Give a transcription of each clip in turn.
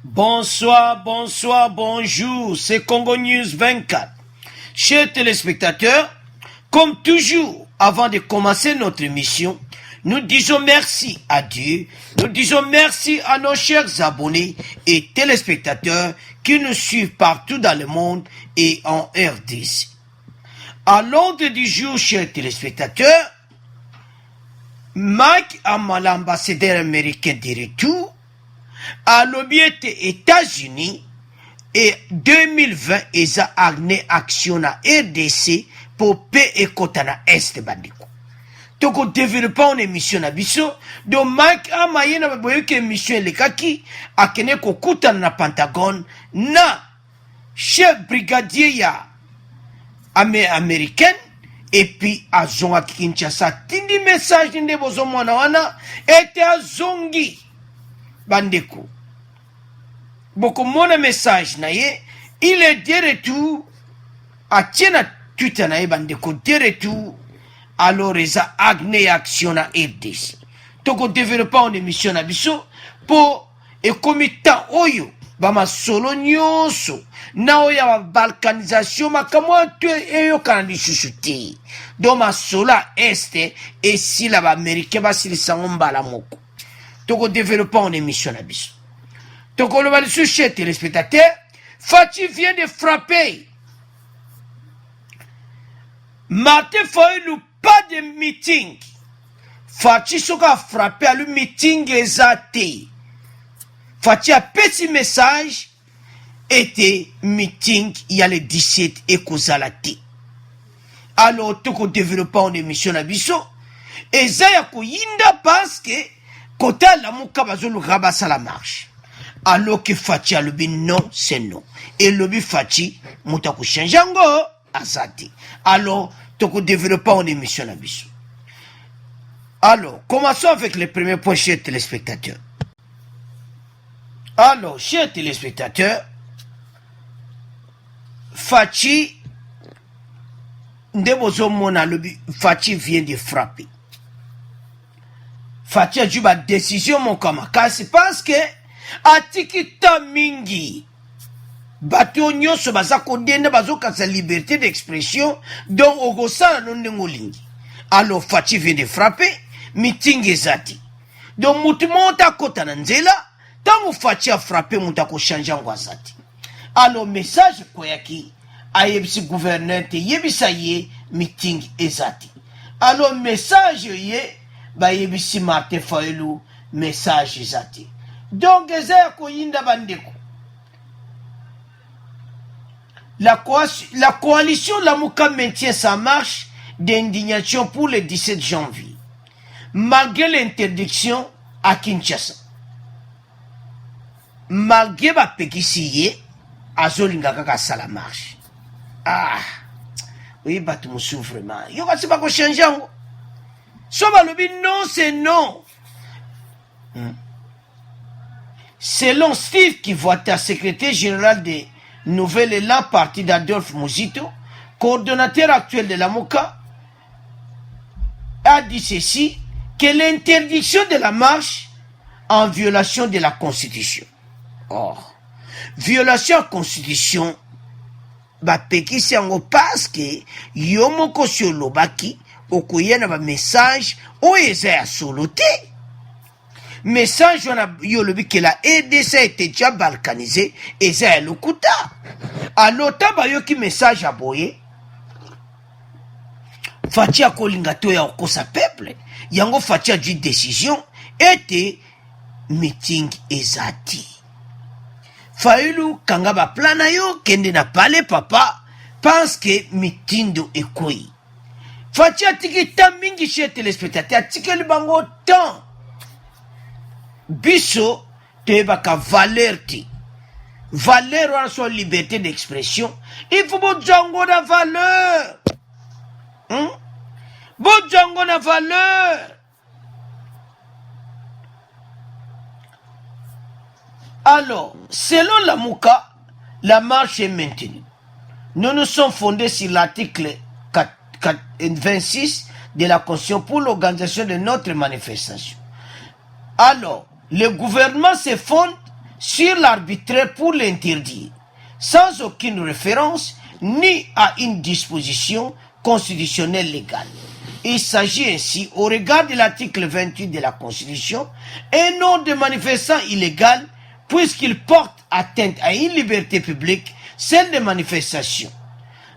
Bonsoir, bonsoir, bonjour, c'est Congo News 24. Chers téléspectateurs, comme toujours, avant de commencer notre émission, nous disons merci à Dieu, nous disons merci à nos chers abonnés et téléspectateurs qui nous suivent partout dans le monde et en RDC. À l'ordre du jour, chers téléspectateurs, Mike Hamel, l'ambassadeur américain de retour, à l'objet États-Unis et 2020 eza agne action na RDC pour paix et kotana est bandiko. Toko développant une émission na biso do Mike Hamel na boyo ke émission le kaki akene ko kutana na Pentagone na chef brigadier ya américaine et puis azonga Kinshasa tindi message nde bozo mwana wana ete azongi bandeko. Beaucoup mon message naye, il est de retour à tiena Twitter naye bandeko de retour alors eza agne action na RDC. Toko développer une émission na biso pour et comita oyo bama solo nyonso na oya balkanisation makamwa tu eyo kana lisusuti. Do ma sola este et si la ba américain ba silisa ngombala moko. Toko développant une émission na biso. Toko le balisou chez téléspectateurs, Fati vient de frapper. Martin Fayulu pas de meeting. Fati soka frappé à le meeting exacté. Fati a petit message était meeting il y a le 17 et kozalati. Alors toko développant une émission na biso et zaya ko yinda parce que Kota la mouka bazolo rabasa la marche. Alors que Fati a lobi non, c'est non. Et lobi Fati, mouta ko chanjango, azati. Alors, toko développant une émission na biso. Alors, commençons avec le premier point, chers téléspectateurs. Alors, chers téléspectateurs, Fati, ndebozo mona lobi, Fati vient de frapper. Fati a dû ma décision mon kamakasi parce que atikita mingi bato nyonso baza kodenda bazoka sa liberté d'expression donc ogosala nondengo lingi. Alors Fati vient de frapper meeting ezati donc mutu monta kota na nzela tango Fati a frappé muta ko changer ngwazati. Alors message koyaki ayebisi gouverneur te yebisa ye meeting ezati. Alors message ye ba yebisi Martin Fayulu message zati. Donc ezaya koyinda bandeko. La coalition Lamuka maintient sa marche d'indignation pour le 17 janvier. Malgré l'interdiction à Kinshasa. Malgré ba pekisiye azolinga kaka sala marche. Ah. Oui, batu musu vraiment. Yo kasi ba ko changer ngo. Soba lobi non, c'est non. Selon Steve Kivwata, secrétaire général des Nouvelles Élan, parti d'Adolphe Muzito, coordonnateur actuel de la MOCA, a dit ceci, que l'interdiction de la marche en violation de la Constitution. Or, violation de la Constitution, bapeki siango parce que yomoko siolobaki, okoyena ba message oeza ya solo te. Message yolobi que la RDC était déjà balkanisée et ça le kuta. Alors tabayoki message aboye Fati a kolinga to ya okosa peuple yango Fati a dit décision était meeting ezati. Fayulu kanga ba plana yo kende na pale papa pense que meeting do ekoi. Fati a tiki mingi chez téléspectateurs, tiki le bango temps. Biso, te baka valeur ti. Valeur wana so liberté d'expression. Il faut bon django na valeur. Bon django na valeur. Alors, selon la Mouka, la marche est maintenue. Nous nous sommes fondés sur l'article 26 de la Constitution pour l'organisation de notre manifestation. Alors, le gouvernement se fonde sur l'arbitraire pour l'interdire, sans aucune référence ni à une disposition constitutionnelle légale. Il s'agit ainsi, au regard de l'article 28 de la Constitution, un nom de manifestant illégal puisqu'il porte atteinte à une liberté publique, celle de manifestation.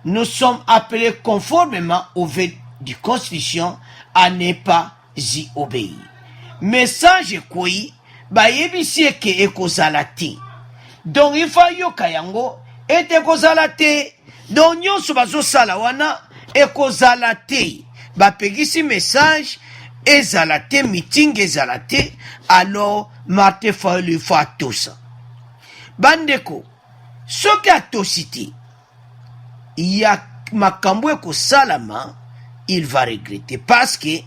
Nous sommes appelés conformément au vœu de Constitution à ne pas y obéir. Message quoi, bayebisi ke ekozala te. Donc il faut yoka yango ete ekozala te. Donc nyonso bazosala wana ekozala te. Bapegisi message ezala te, meeting ezala te, alors Martin Fayulu faut atosa. Bandeko, soki atosi te, ya makambo ekosalama, il va regretter parce que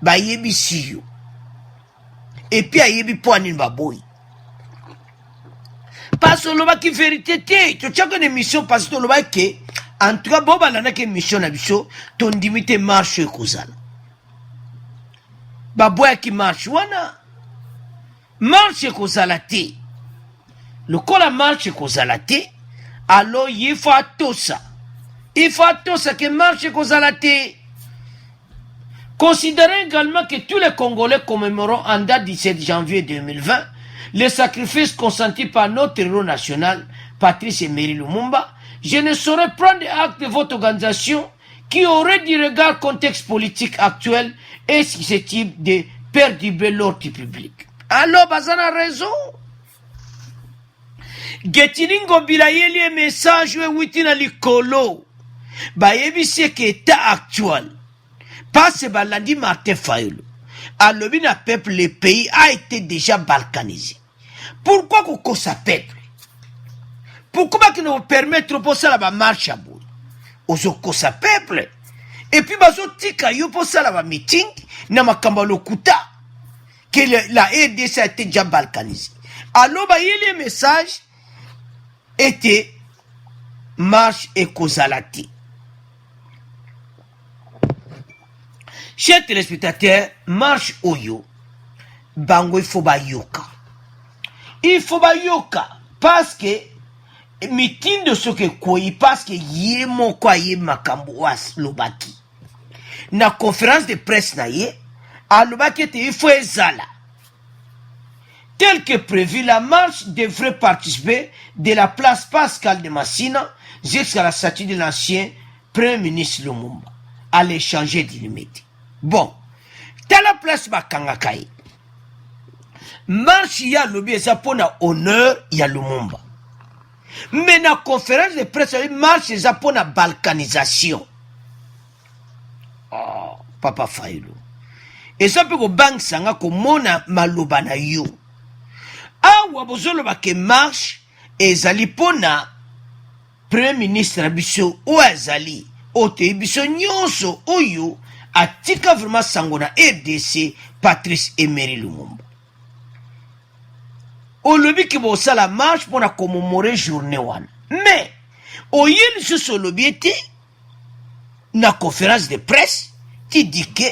bayebisi yo. Et puis ayebi po anini baboyi. Parce que l'on va qui vérité te, tu as une émission parce que l'on va que en tout cas boba lana ke mission na biso ton dimité marche ekozala. Baboya qui marche wana marche ekozala te. Le kola marche ekozala te, alors il faut atosa. Il faut atosa que marche ekozala te. Considérez également que tous les Congolais commémorant en date 17 janvier 2020 les sacrifices consentis par notre héros national, Patrice Emery Lumumba, je ne saurais prendre acte de votre organisation qui aurait du regard contexte politique actuel et susceptible de perturber l'ordre public. Alors, Bazana a raison. Getiningo bilayeli message we witina likolo. Bayebisi que état actuel. Parce que Martin Fayulu, à l'obina peuple, le pays a été déjà balkanisé. Pourquoi qu'on sa peuple? Pourquoi qu'on nous permettre de faire la marche à bout? Ozoko sa peuple. Et puis, bazo tika yo pour ça la meeting, na makamba lokuta, que la RDC a été déjà balkanisé. Alors, les messages étaient marche et kozalati. Chers téléspectateurs, marche oyo, bango il faut ba yoka. Il faut ba yoka, parce que, meeting de ce que quoi, parce que yé mon quoi yé makambo was lobaki. Na conférence de presse na yé, à lobaki te il faut ezala. Tel que prévu, la marche devrait participer de la place Pascal de Massina jusqu'à la statue de l'ancien Premier ministre Lumumba, à l'échanger d'illimité. Bon, t'as la place Bakangakaï. Marche ya lobby ça pour na honneur ya Lumumba. Mais na conférence de presse marche ça pour na balkanisation. Oh, Papa Fayulu. Et ça peut que bank sanga ko mona maloba na yo. Awa bozolo ba ke marche ezali pona Premier ministre abiso ou ezali ote biso nyonso oyo atika vraiment sangona RDC Patrice Emery Lumumba. Au lobby qui va la marche pour la commémorer journée wana. Mais au yel sur lobby était na conférence de presse qui dit que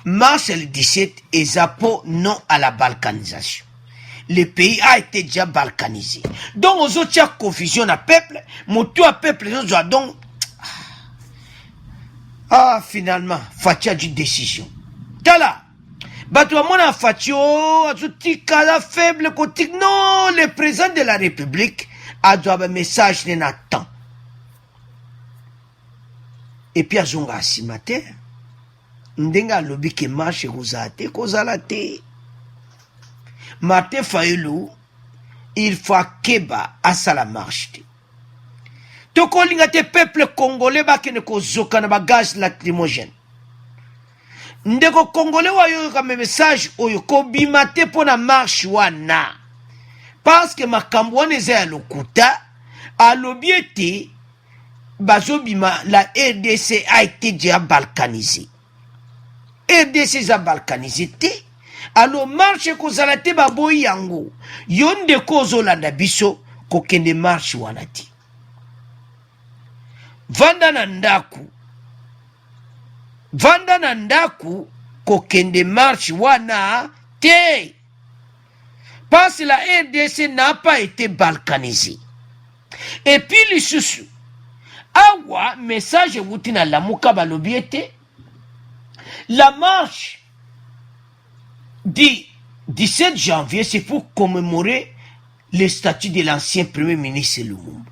marche le 17 et zapo non à la balkanisation. Le pays a été déjà balkanisé. Donc aux autres il y a confusion à peuple, moto à peuple donc ah, finalement, Fatia dit décision. Tala, Batouamona mona Fatio, Azutika, la faible côté. Non, le président de la République a dû avoir un message de Nathan. Et puis, Azonga Asimate, Ndenga lobby qui marche Kozate, Kozalate. Martin Fayulu, il faut Keba à sa marche. Toko linga te peuple congolais ba kene ko zoka na ba gaz lacrymogène. Ndeko congolais wa yo ka message oyo ko bimate pona marche wana. Parce que makambo wana eza ya lokuta alobi ete bazo bima la RDC a été déjà balkanisée. RDC a balkanisé te. Alors marche ko zalate ba boy yango. Yonde ko zolanda biso ko kende marche wana ti. Vanda na ndaku kokende marche wana te. parce que la RDC n'a pas été balkanisée. Et puis les sous awa message wutina la muka balobiete la marche du 17 janvier, c'est pour commémorer le statut de l'ancien premier ministre Lumumba.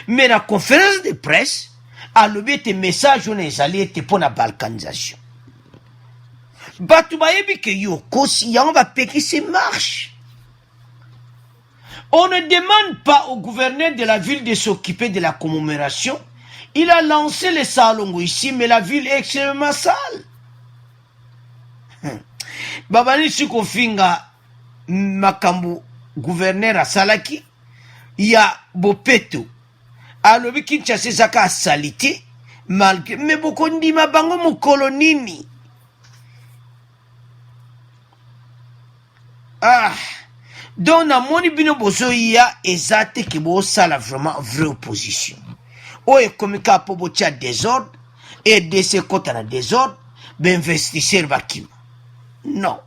Mais la conférence de presse a lobiete message on est allé pour la balkanisation. Batubayebi que yokosi ya on va péquer ces marches. On ne demande pas au gouverneur de la ville de s'occuper de la commémoration. Il a lancé les salons ici, mais la ville est extrêmement sale. Babani Sukofinga Makambu, gouverneur à Salaki, il y a Bopeto. Alors, Kinshasa Zaka salité, malgré, mais beaucoup de ma bango mon colonini. Ah! Donc, na moni bino bozo ya ezate ki bo sala vraiment vraie opposition. O e komika po bocha désordre et de ce côté na désordre, ben investisseur bakima. Non.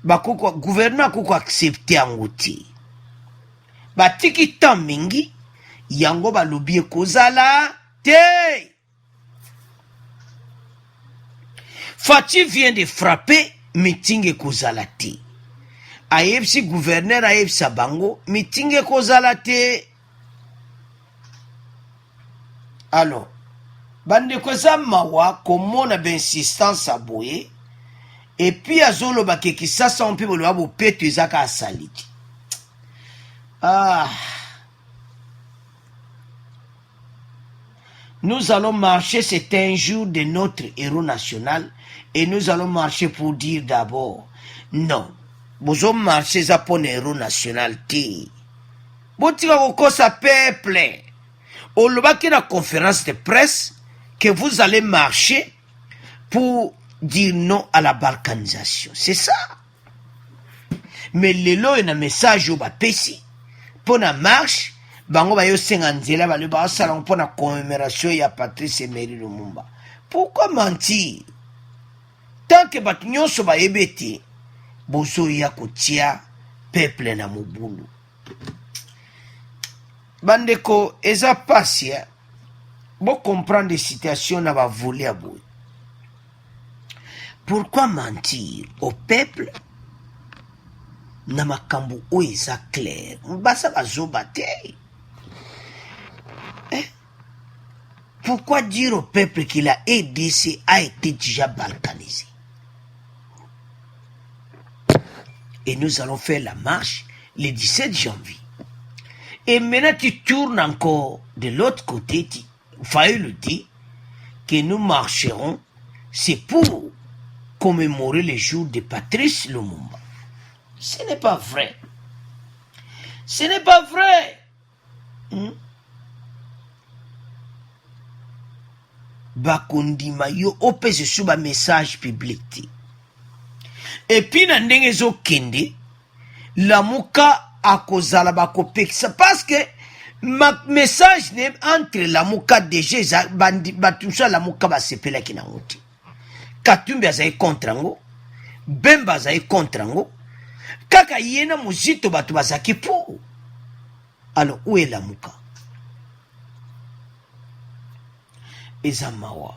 Bakoko gouvernement koko accepter angouti. Batiki tan mingi yango ba lobie kozala te. Fati vient de frapper meeting e kozala te. Aïebsi gouverneur Aïebsa Bango, meeting et kozalate. Alors, bande koza mawa, comme on a insistance à boyer, et puis à Zolo Bakeki, ça on peut le voir au pète Zaka Saliti. Ah. Nous allons marcher, c'est un jour de notre héros national, et nous allons marcher pour dire d'abord, non. Bozo marché za pon héros national ti. Botika koko sa peuple. On le baki na conférence de presse que vous allez marcher pour dire non à la balkanisation. C'est ça. Mais lelo y a un message au bapesi. Pour la marche, bango ba yo senganzela ba le ba salon pour la commémoration ya Patrice Emery Lumumba. Pourquoi mentir? Tant que batinyon so ba ebeti, bozo ya kotia peuple na mobulu. Bandeko, eza pasi, bon comprendre des situations na ba volé à bout. Pourquoi mentir au peuple? Na makambu o eza clair. Mbasa bazo bate. Pourquoi dire au peuple que la EDC a été déjà balkanisée? Et nous allons faire la marche le 17 janvier. Et maintenant tu tournes encore de l'autre côté, Faye le dit, que nous marcherons, c'est pour commémorer le jour de Patrice Lumumba. Ce n'est pas vrai. Ce n'est pas vrai. Bakondima yo opese suba message public. Et puis na ndenge zo kende la muka akozala bakopekisa parce que ma message ne entre la muka déjà bandi batusha la muka basepela kina ngoti Katumbi azai contre ngo Bemba azai contre ngo kaka yena muzito batu bazaki pour. Alors où est la muka? Ezamawa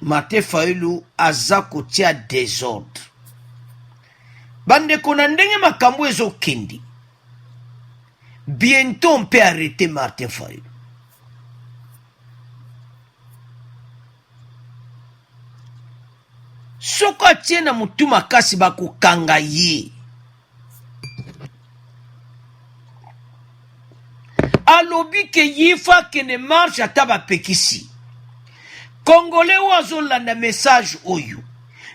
Mate Fayulu azako tia désordre. Bande konandenge makambo ezo kendi. Bientôt on peut arrêter Martin Fayulu. Soko tiena mutu makasi bako kanga ye. Alobi ke yifa kene marche ataba pekisi. Congolais wazolanda message oyo.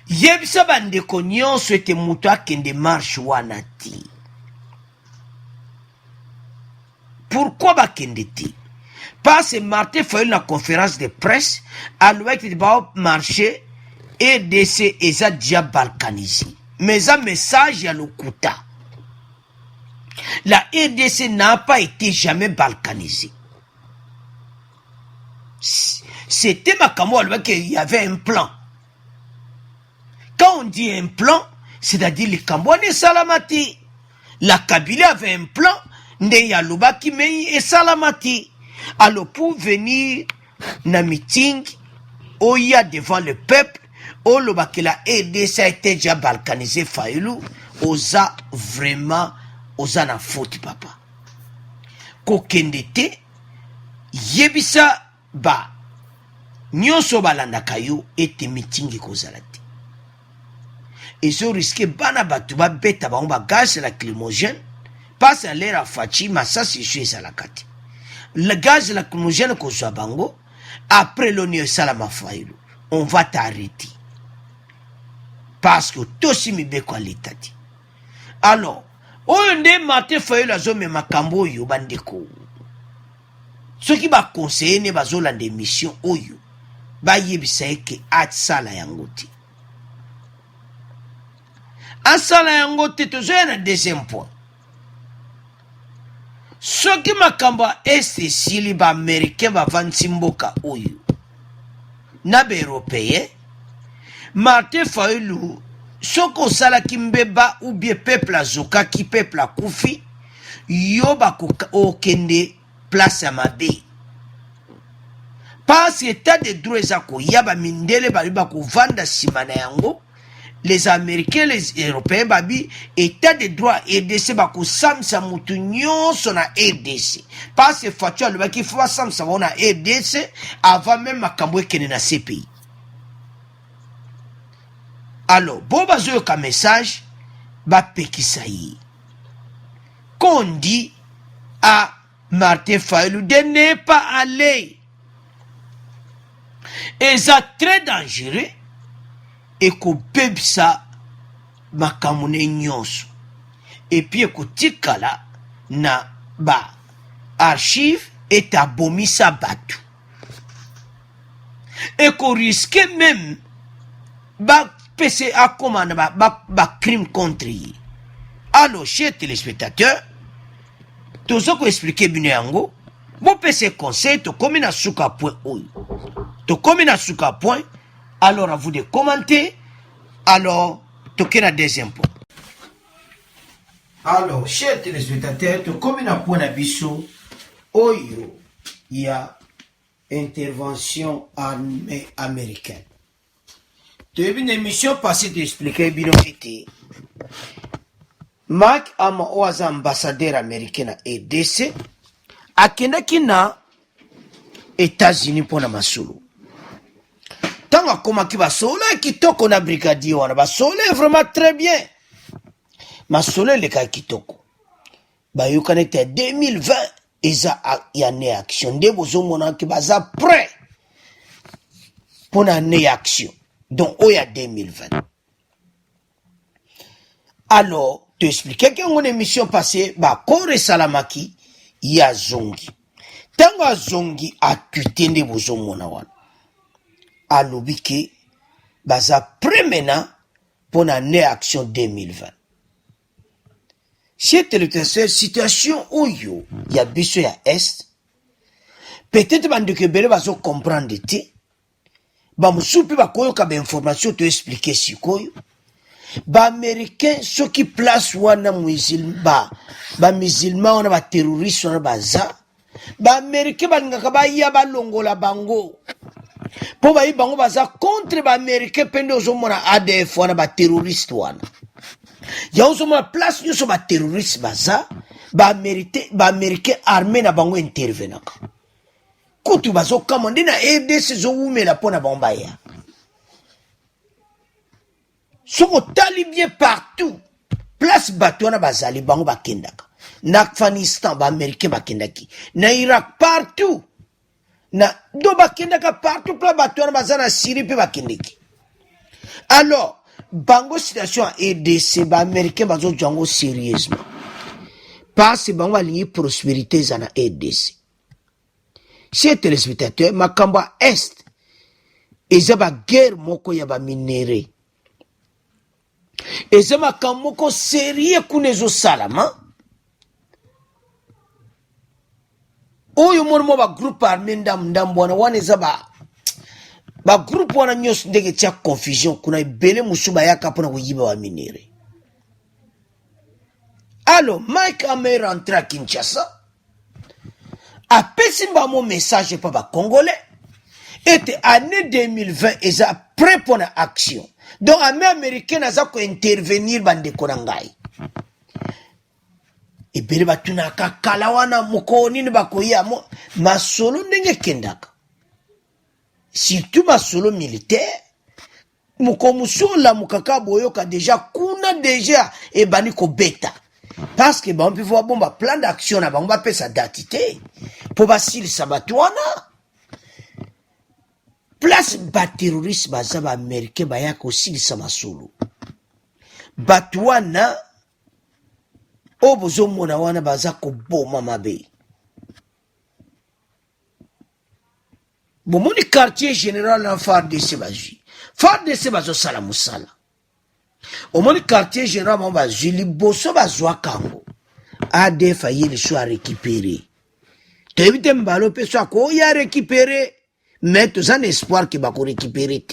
Yebisa bandeko nyonso ete mutu akende marche wana ti. Pourquoi bakende ti? Parce que Martin Fayulu na conférence de presse alobi ete ba marcher EDC eza déjà balkanisé. Mais un message ya lokuta. La EDC n'a pas été jamais balkanisée. C'était Makamo alobi qu'il y avait un plan. Quand on dit un plan, c'est-à-dire les Cambouane salamati. La Kabylie avait un plan, nde Yalouba qui mei et salamati. Alors pour venir na meeting, oya devant le peuple, oloba que la RDC a été déjà balkanisé Fayoulou, osa vraiment, osa na faute papa. Kokendete, yebisa ba, nyonso balanda kayo ete meeting kozala te. Ils ont risqué bana batu ba beta ba on ba gaz lacrymogène passe à l'air à Fachi massa si je suis à la kati. Le gaz lacrymogène ko so bango après l'onion salama Fayoulou on va t'arrêter parce que tout si mi be qualité. Alors oyo nde Martin Fayoulou azome makambo yo bandeko. Ceux qui ba conseiller ne bazola des missions oyo ba yebisa ke atsala yango ti. Asala yango te tozoya na deuxième point. Soki makambo este sili ba américain ba vanti mboka oyo na ba européen Martin Fayoulou soko sala kimbeba ou bien peuple azoka ki peuple akufi yo ba okende place à mabe. Parce que état de droit ezako yaba mindele bali ba ko vanda simana yango. Les Américains, les Européens, babi, état de droit RDC, bako samsa mutu nyonso na RDC. Parce que fatua le baki faut samsa na RDC avant même makambo kene na CPI. Alors, bon bazo ka message, ba pekisayi. Qu'on dit à Martin Fayoulou de ne pas aller. Et ça très dangereux. Et ko bebsa makamune nyonso. Et puis ko tikala na ba archive et abomisa batu. Et ko risque même ba PC à commande ba crime contre lui. Alors, chers téléspectateurs, tout ce qu'on explique bien yango, bon PC conseil to comme na suka point oyo. To comme na suka point. Alors, à vous de commenter. Alors, toquez la deuxième point. Alors, chers téléspectateurs, comme il y a un point d'abisso, il y a intervention armée américaine. Tu as vu une émission passée d'expliquer bien été. Mark Ama Oaza ambassadeur américain à RDC, à Kenakina, États-Unis pour la Masulu. Tant comme qui va soler kitoko na brigadier wana ba soler vraiment très bien. Ma soler le ka kitoko. Ba yokanete 2020 eza ya ne action de bozo mona ki baza prêt pour na ne action. Donc oya 2020. Alors, te expliquer que on émission passée ba Kore Salamaki ya zongi. Tango zongi a tutende bozo mona wana. À l'obiki, baza prémena pour l'année action 2020. Cette situation où il y a besoin à Est, peut-être que belle bazo comprendre te, ba musupi ba koyo ka information te expliquer si koyo, ba américain ceux qui place wana musulman, ba musulman wana ba terroriste wana baza, ba américain ba ngaka ba ya ba longola bango. Po ba bango baza contre ba américain pende ozomona ADF wana ba terroriste wana. Ya ozomona place nyoso ba terroriste baza ba américain armé na bango intervenaka. Kutu bazo kamande na RDC zo umela pona bomba ya. Soko tali bien partout. Place batona bazali bango bakendaka. Na Afghanistan ba américain bakendaki. Na Irak partout. Na do bakendaka partout pla batona bazana Syrie pe bakendeki. Alors, bango situation à RDC ba américain bazo jango sérieusement. Parce bango aligné prospérité zana RDC. Chers téléspectateurs, makamba est ezaba guerre moko ya ba minéré. Ezama kamoko sérieux kunezo salama. Oyo mono ba groupe armé ndambo wana ezaba ba groupe wana nyos ndenge tia confusion kuna ibele musuba yaka pona kuyiba wa minéré. Alors Mike Hammer rentré à Kinshasa apesi mon message pour les Congolais était année 2020 et ça prêt pour une action. Donc l'armée américaine a intervenir bande korangai. Et bele batuna kakala wana moko nini bakoya mo masolo ndenge kendaka. Surtout masolo militaire. Moko musola mukaka boyoka déjà kuna déjà et bani ko beta. Parce que on peut voir bon plan d'action na on va faire sa datité pour basili sabatwana. Place ba terroriste baza ba américain ba yako sili samasolo. Batwana obozo mona wana baza ko boma mabe. Bomoni quartier général en FARDC baji. FARDC bazo sala musala. Omoni quartier général mon baji liboso bazwa kango. ADF a yeli so a récupérer. To éviter mbalo pe so ko ya récupérer. Mais tout ça un espoir que bako récupérer.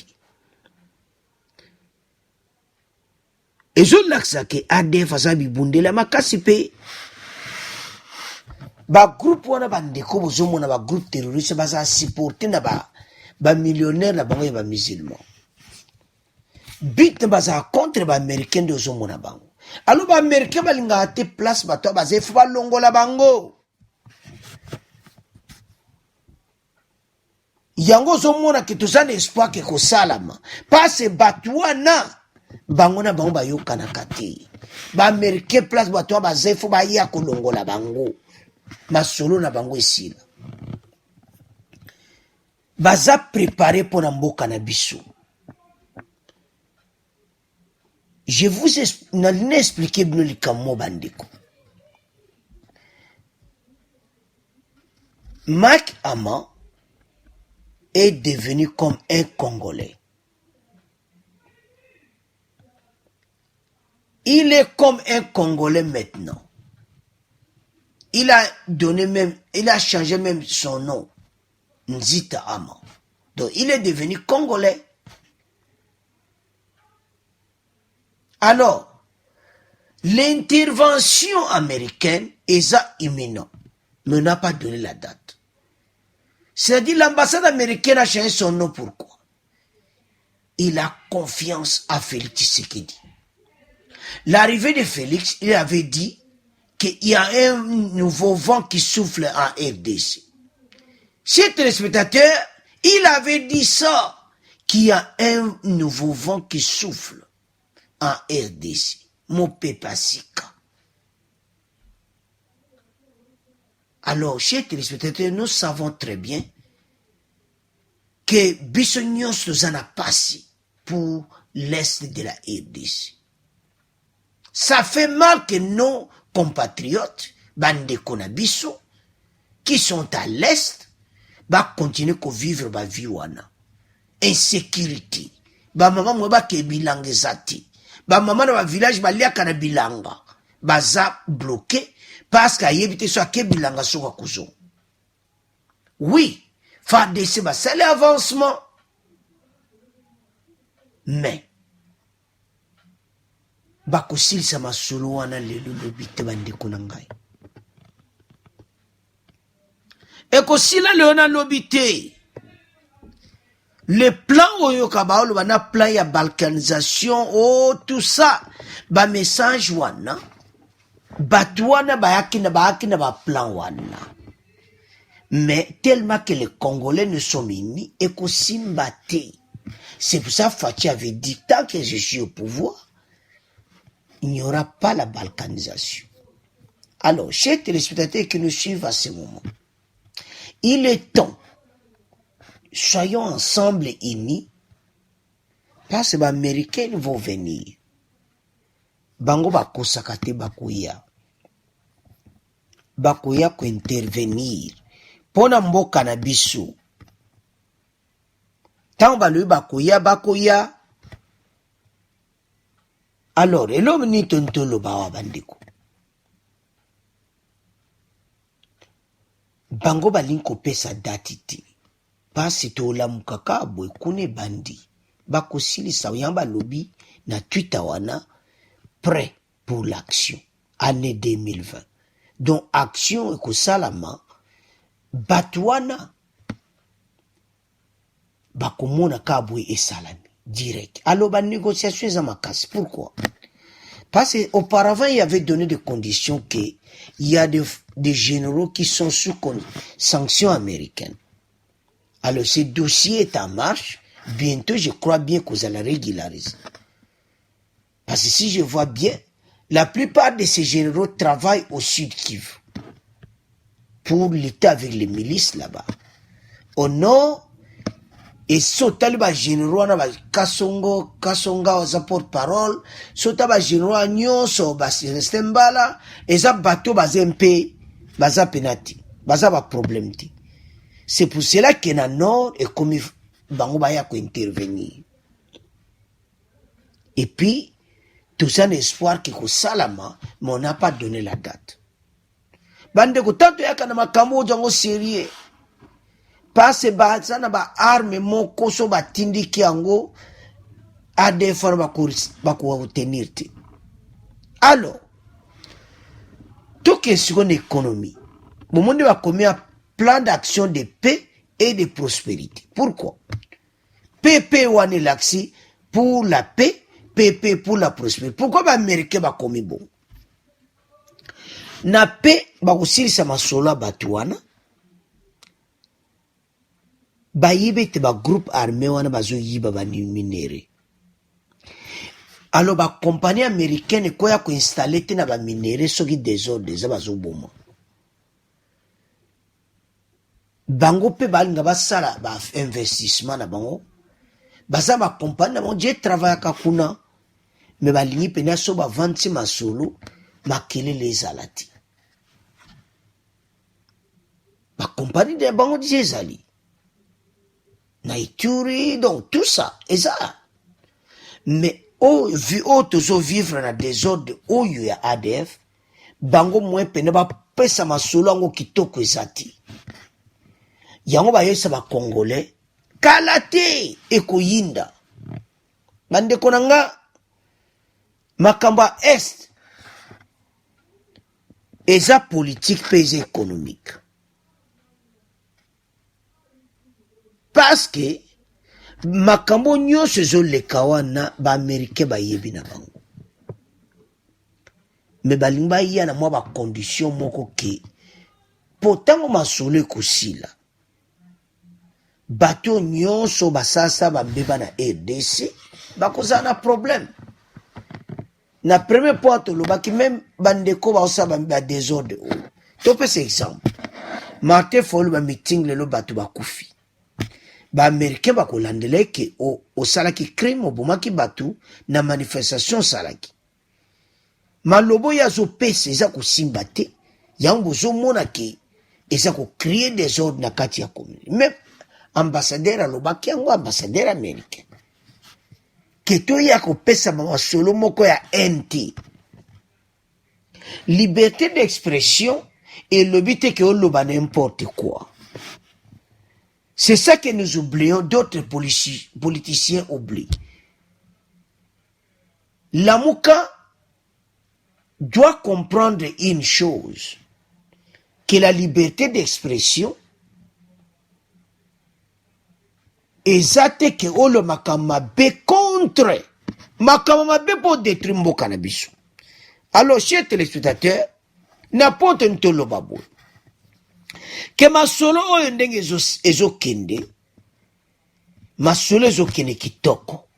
Et je l'ai que ADF a sabi bundela makasi pe. Ba groupe wana bandeko bozomo na ba groupe terroriste baza supporter na ba millionnaire na bango ya ba musulman. Bit baza contre ba américain de zomo na bango. Alors ba américain balinga ate place bato baza fu ba longola bango. Yango zomona ke tozana espoir ke ko salama. Parce batwana bango na bango ba yokana kati. Ba américain place bato baza fu ba ya ko longola bango. Masolo na bango esila. Baza préparé pour mboka na biso. Je vous expliquer bino likamo bandeko. Mike Hammer est devenu comme un Congolais. Il est comme un Congolais maintenant. Il a changé même son nom. Nzita Hammer. Donc il est devenu Congolais. Alors, l'intervention américaine est imminente, mais n'a pas donné la date. C'est-à-dire l'ambassade américaine a changé son nom. Pourquoi? Il a confiance à Félix Tshisekedi. L'arrivée de Félix, il avait dit qu'il y a un nouveau vent qui souffle en RDC. Chers téléspectateurs, il avait dit ça, qu'il y a un nouveau vent qui souffle en RDC. Mopepasika. Alors, chers téléspectateurs, nous savons très bien que Bissonios nous en a passé pour l'Est de la RDC. Ça fait mal que nos compatriotes, bande konabiso, qui sont à l'Est, va continuer à vivre ma vie wana. Insécurité. Ba maman mwa ba ke bilanga zati. Ba maman na village ba liaka na bilanga. Baza bloqué parce qu'il y a évité soit ke bilanga soka kuzo. Oui, FARDC ba c'est l'avancement. Mais ba kosil sama solo wana lelo lobite bande kunangai. Et kosila leona lobite. Le plan oyoka baolo bana plan ya balkanisation oh tout ça ba message wana batwana bayakina ba plan wana. Mais tellement que les Congolais ne sont mini et kosimbate. C'est pour ça Fachi avait dit tant que je suis au pouvoir, il n'y aura pas la balkanisation. Alors, chers téléspectateurs qui nous suivent à ce moment, il est temps, soyons ensemble unis, parce que les Américains vont venir. Bango bako sakate bakoya. Bakoya ko intervenir. Pona mboka na biso. Tant balu bakoya. Alors, l'homme ni tontolo bawa bandeko. Bango balinko pesa datiti. Pasi to la mukaka boy kune bandi. Bako sili sa yamba lobby na Twitter wana prêt pour l'action. année 2020. Donc action ekosalama bato wana bakomona kabwe esalami direct. Alors ba négociation eza makasi. Pourquoi? Parce qu'auparavant il y avait donné des conditions que il y a des généraux qui sont sous sanctions américaines. Alors ce dossier est en marche. Bientôt je crois bien que vous allez régulariser. Parce que si je vois bien, la plupart de ces généraux travaillent au Sud Kivu pour lutter avec les milices là-bas. Au nord, et sauta les généraux na ba kasonga oza porte-parole, sauta ba généraux nyonso ba Stembala, eza bato bazempe, baza penati, baza ba problème ti. C'est pour cela que na nord et comme bango ba ya ko intervenir. Et puis tout ça l'espoir que salama, mais on n'a pas donné la date. Bande ko tanto yaka na makambo jango sérieux. Parce ba sana ba arme moko so ba tindiki yango a défendre ba ko tenir te. Alors tout question d'économie. Au moment de va commis un plan d'action de paix et de prospérité. Pourquoi? PP wane l'axi pour la paix. PP pour la prospérité. Pourquoi les Américains va comme bon? Na paix, ba aussi sa masola batuana. Ba yibe te ba groupe armé wana bazo yiba ba minéré. Alors ba compagnie américaine ko ya ko installer te na ba minéré soki désordre za bazo boma. Bango pe balinga basala ba investissement na bango. Baza ba compagnie na bango je travaille kakuna. Mais balingi pena so ba vendre masolo makele les alati. Ba compagnie de bango dizali. Na ituri donc tout ça et ça. Mais toujours vivre na désordre o yu ya ADF bango moins pena ba pesa masolo ngo kitoko ezati. Yango ba yesa ba congolais kalate ekoyinda. Bande konanga Makamba Est, eza politique pèse économique. Parce que makambo nyonso ezo leka wana ba américain ba yebi na bango. Mais balimba ya na mwa ba condition moko ke potango masolo ekosila. Bato nyonso basasa ba mbeba na RDC bakoza na problème. Na premier point to lobaki même bandeko ba osaba ba désordre. To pe exemple. Martin Fayulu ba meeting lelo bato ba kufi. Ba américain ba ko landele ke o salaki crime obomaki bato na manifestation salaki. Malobo ya zo pese za ko simba te. Yango zo mona ke eza ko créer des ordres na kati ya commune. Même ambassadeur alobaki yango ambassadeur américain. Keto ya kopesa mama solo moko ya NT. Liberté d'expression et le but est que on loba n'importe quoi. C'est ça que nous oublions, d'autres politiciens oublient. Lamuka doit comprendre une chose, que la liberté d'expression ezate ke olo makama be contre makama be pour détruire mboka na biso. Alors chers téléspectateurs, n'importe ntolo babo ke masolo oyo ndenge ezokende masolo ezokende kitoko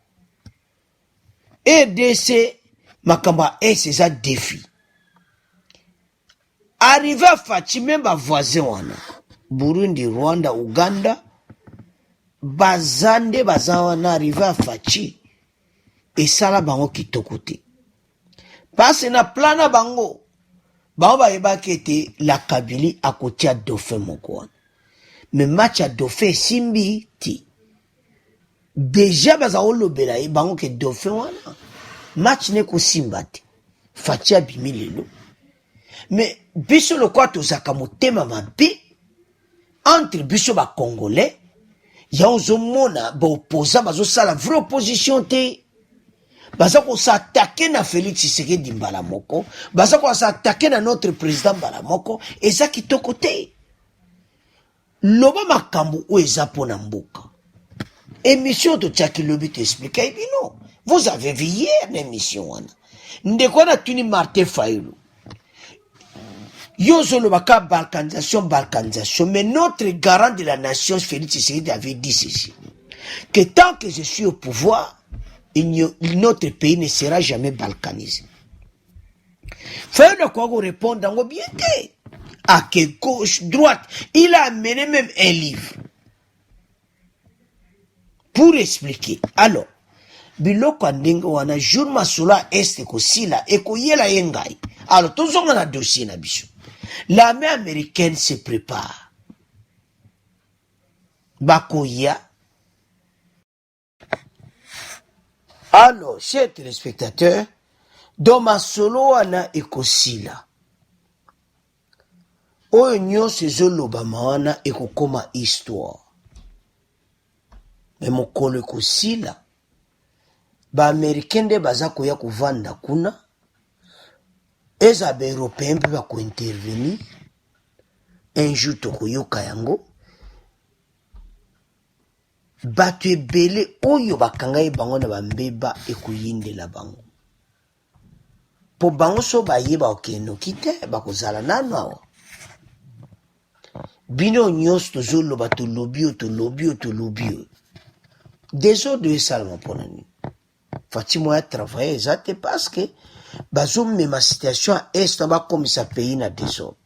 EDC makamba eza défi arrivé à Fachi même ba voisin wana Burundi, Rwanda, Uganda bazande bazawana arrivé à Fachi et sala bango kitoko te parce na plana bango ba yeba kete la Kabylie a kotia dauphin moko mais match a dauphin simbi ti déjà baza olobela e bango ke dauphin wana match ne ko simba te Fachi abimi lelo mais biso le quoi tozaka motema mabe entre biso ba congolais ya ozomona ba opposant bazo sala vraie opposition te baza ko s'attaquer na Félix Tshisekedi mbala moko, baza ko s'attaquer na notre président mbala moko, eza kitoko te. Loba makambo o eza pona mboka. Émission to tchaki lobi te expliquer bino. Vous avez vu hier l'émission wana. Ndeko na tuni Martin Fayulu. Yozo le baka balkanisation, mais notre garant de la nation, Félix Tshisekedi, avait dit ceci. Que tant que je suis au pouvoir, notre pays ne sera jamais balkanisé. Fayulu quoi répondre en bien que, à que gauche, droite, il a amené même un livre. Pour expliquer. Alors, biloko ndenge wana jour masula est ko sila e ko yela yengai. Alors, tous on a dossier na biso. L'armée américaine se prépare. Bakoya. Alors, chers téléspectateurs, dans ma solo wana ekosila. Oyo nyonso ezolobama wana ekokoma histoire. Mais mokolo ekosila. Ba américain de baza koya kovanda kuna. Eza ba européen pe ba ko intervenir. Un jour tokoyoka yango. Batu ebele oyo bakanga ye bango na bambeba ekoyindela bango. Po bango so bayeba okenoki te bakozala nano awa. Bino nyonso tozoloba tolobi. Désordre esalama mpona nini. Fati moya travailler ezate parce que bazomema situation à est na bakomisa pays na désordre.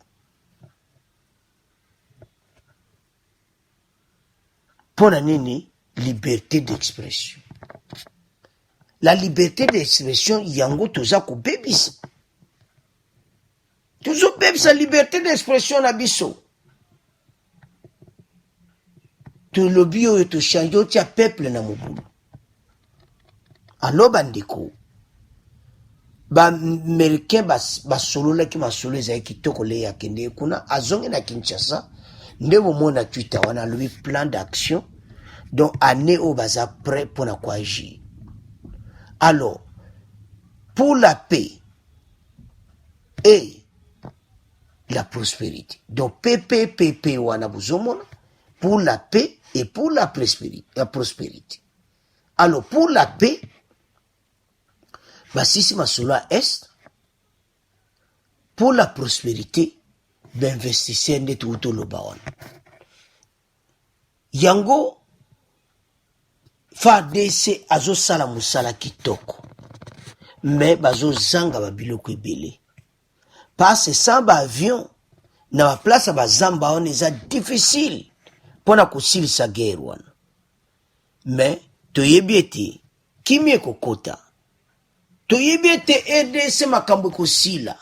Mpona nini liberté d'expression. La liberté d'expression yango toza kobebisa. Tozobebisa liberté d'expression na biso. Tolobi oyo toshange otia peuple na mobulu. Alors bandeko ba américain basolola ki masolo ezali kitoko le ya kende kuna azonge na Kinshasa ndebo mona Twitter wana lobi plan d'action donc année au baza prêt pour na quoi agir. Alors pour la paix et la prospérité. Donc PPPP wana buzomona pour la paix et pour la prospérité. Alors pour la paix basisi masolo à est pour la prospérité d'investisseurs nde tuutoloba wana yango FARDC azosala mosala kitoko mais bazozanga babiloko ebele parce sans baavion na baplace bazamba wana eza difficile mpona kosilisa guerre wana mais toyebi ete kimi ekokota toyebi ete RDC makambo ekosila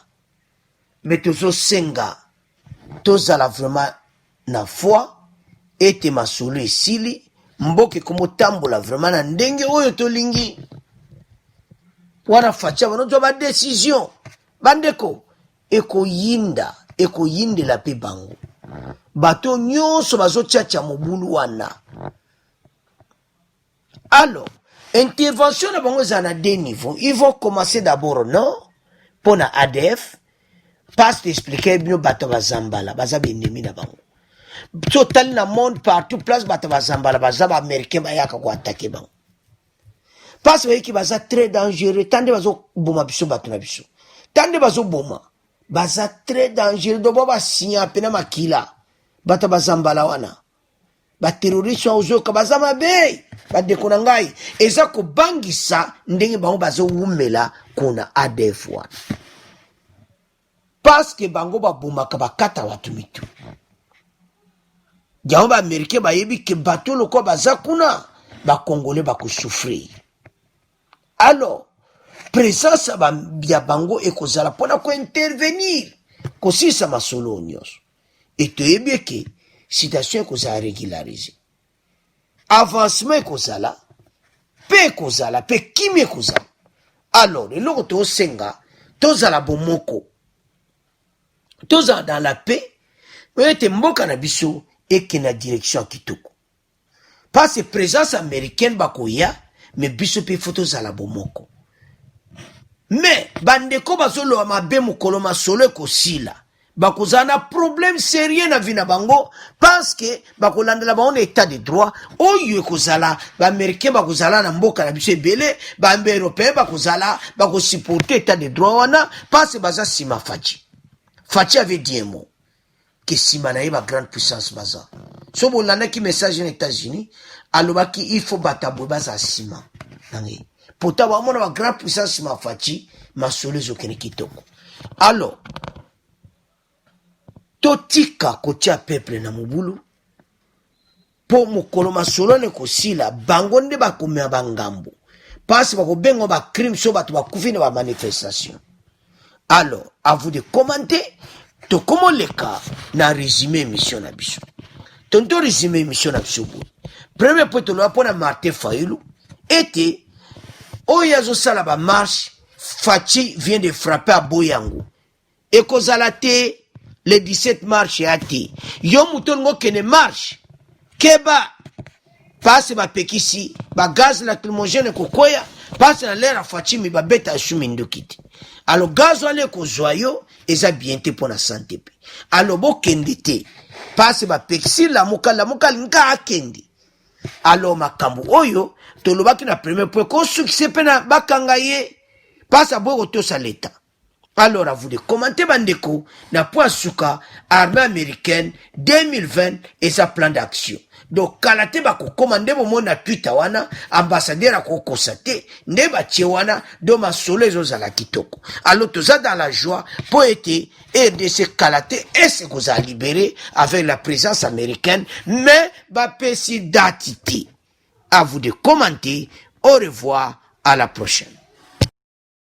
mais tozosenga tozala vraiment na foi ete masolo esili mboka ekomotambola vraiment na ndenge oyo tolingi wana fatia banozwa badécision bandeko ekoyindela mpe bango bato nyonso bazotiatia mobulu wana. Alors intervention na bango ezala na deux niveaux. Ils vont commencer d'abord non pour na ADF parce que expliquer bino bato bazambala baza bendemi na bango. Total na monde partout place bato bazambala baza ba américain bayaka ko attaquer bango. Parce que baza très dangereux tande bazo boma biso bato na biso. Tande bazo boma baza très dangereux do baba sinya pena makila bato bazambala wana. Ba terroriste ozoka baza mabe bandeko na ngai eza kobangisa ndenge bango bazowumela kuna ADF wana parce que bango babomaka bakata watu mitu jango baaméricain bayebi ke bato loko baza kuna bakongole bakosouffrir. Alors présence ya bango ekozala mpona kointervenir kosisa masolo nyonso etoyebi eke situation ekozala régularisée. Avancement ekozala, pe ekozala, pe kimi ekozala. Alors, eloko tosenga, tozala bomoko. Tozala dans la paix, mais ete mboka na biso eke na direction kitoko. Parce que présence américaine bakoya, mais biso pe faut tozala bomoko. mais bandeko bazoloa mabe mokolo masolo ekosila bakozala na problème sérieux na vie na bango parce que bakolandela bango na état de droit oyo ekozala baaméricain bakozala na mboka na biso ebele bambe européen bakozala bakosupporte état de droit wana parce que baza nsima Fachi avait dit un mot que nsima na ye bagrande puissance baza so bolandaki message na États-Unis alobaki il faut batabwe baza nsima nange pourtant bamona bagrande puissance nsima Fachi masolo ezokende kitoko alors totika kotia peuple na mobulu po mokolo masolo ne kosila bango nde bakomea bangambo parce bakobenga ba crime so bato bakufi na ba manifestation. Alors à vous de commenter to comment le cas na résumé émission na biso tonto résumé émission na biso premier point to lo pona Martin Fayulu était oyazo sala ba marche Fachi vient de frapper à Boyango et kozala te le 17 mars ate yo muton ngo kene marche keba passe ba pekisi ba gaz lacrymogène kokoya passe na l'air Fachi mi ba beta shumi ndokiti alors gaz wale ko joyo eza bien te pour la santé pe alors bo kende te passe ba pekisi la mokala nga akende alors makambo oyo to lobaki na premier point ko succès pe na bakanga ye passe a bogo to sa leta. Alors, à vous de commenter, bandeko, na point suka, armée américaine, 2020, et sa plan d'action. Donc, kalate bako commande mo na Twitter wana, ambassadeur a kosate, neba wana, do ma sole zozala kitoko. Alors, tout ça dans la joie, pour être, RDC kalate, et se qu'on a libéré avec la présence américaine, mais, ba pesi datiti. À vous de commenter, au revoir, à la prochaine.